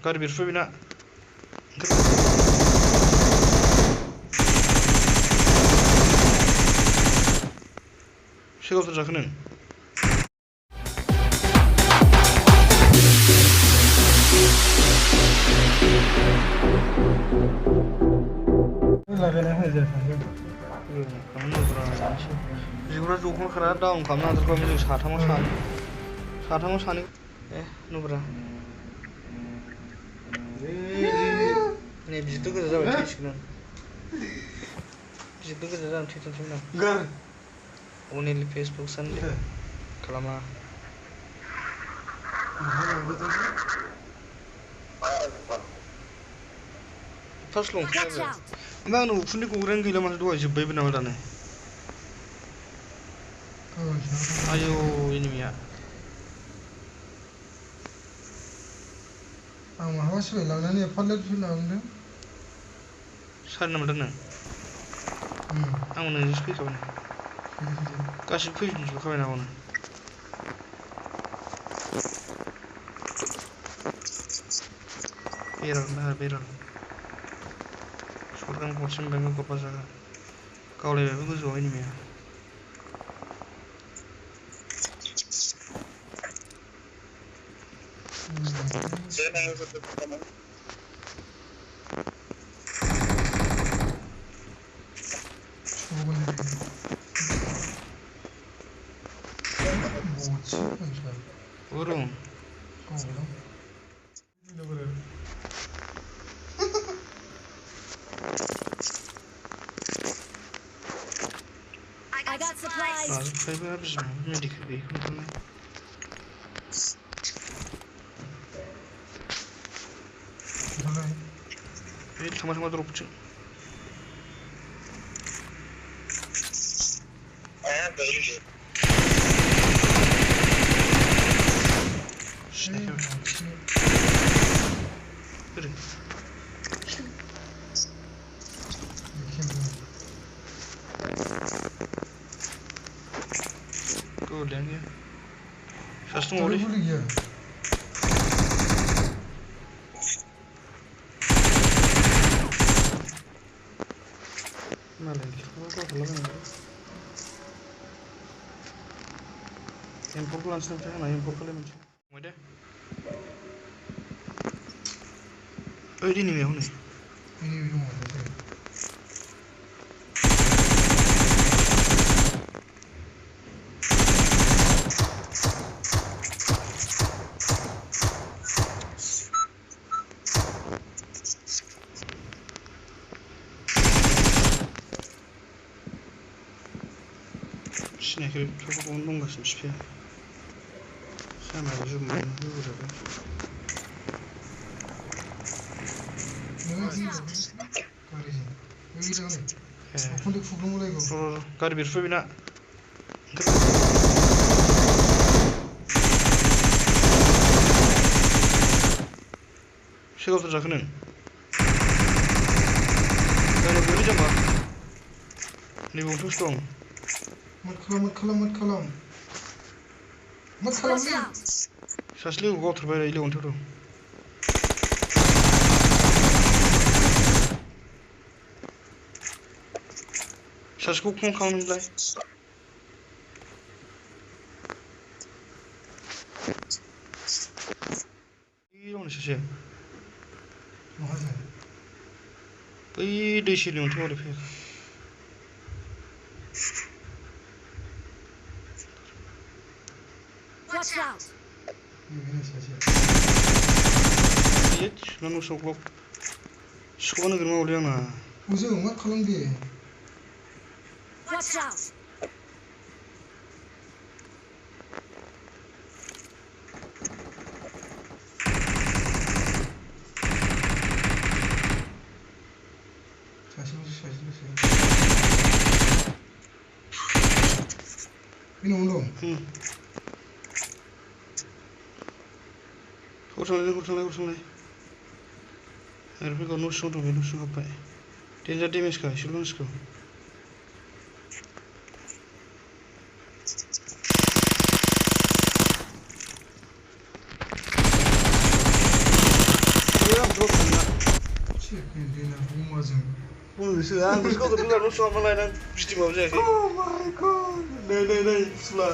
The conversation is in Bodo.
गारि बेरफुबाय बेना सेगावथार जाखो नों बिगुरा जखांखारा डाउन खालामनो हाथारबाय जों साथामाव सानै नुब्रा नै बिजोंथ' गोजा जाबाय थैसिगोन आं बिजोंथ' गोजा जानानै थैथारसिगोन आं अनिल फेसबुक सानलि खालामा फार्स्ट लं ओमफ्राय आंनाव उखुन्दै गग्रायानो गैला माथो दहाय जोब्बायबो नामा दानो आयौ एनिमिया आं माबा सोलायलांनानै एफालेट सोलायलांदों सारि नाम्बार नों आंबो नोंजोंसो फैखाबाय गासिबो फैजोबखाबाय नामानो बेरल शटगान गरसे मोनबाय गरबा जागा गावलायबायबो गोजौआव anaemia urung I got supplies. Kayıp habis mi? Ne dikkat edeyim? Sama-sama drop çık. Yürü. Udah ya. Sastung oleh. Malah, kalau kalau impor langsung saya nanya impor kalian macam. Mana? Oh ini nih mana? Ini rumah. Sinek çok ondan kaçmış bir. Hemen zoom in burada. Garip herif bina. Şey oturacak nın. Böyle göreceğim bak. Ne bu tuştum. Mat kalam. Sasli otur böyle ile otur. Sas kokon kalınlar. İyi onu şey. Mahal. İyi değişikliği onu tuvalet pek. Watch out. Yet, şunu sokup. Şunu girme oluyor na. Uzun mat kalam diye. Watch out. Ini undung. Kurang. Herif kalau nusuk tu, nusuk apa? Danger damage kah? Silon sekau. माजों बुंनोसो आंखौसो गावदों रोंना न' सिङाव मालाय नों गिदिंबाबो जायाखै Oh my god! नै नै नै फुला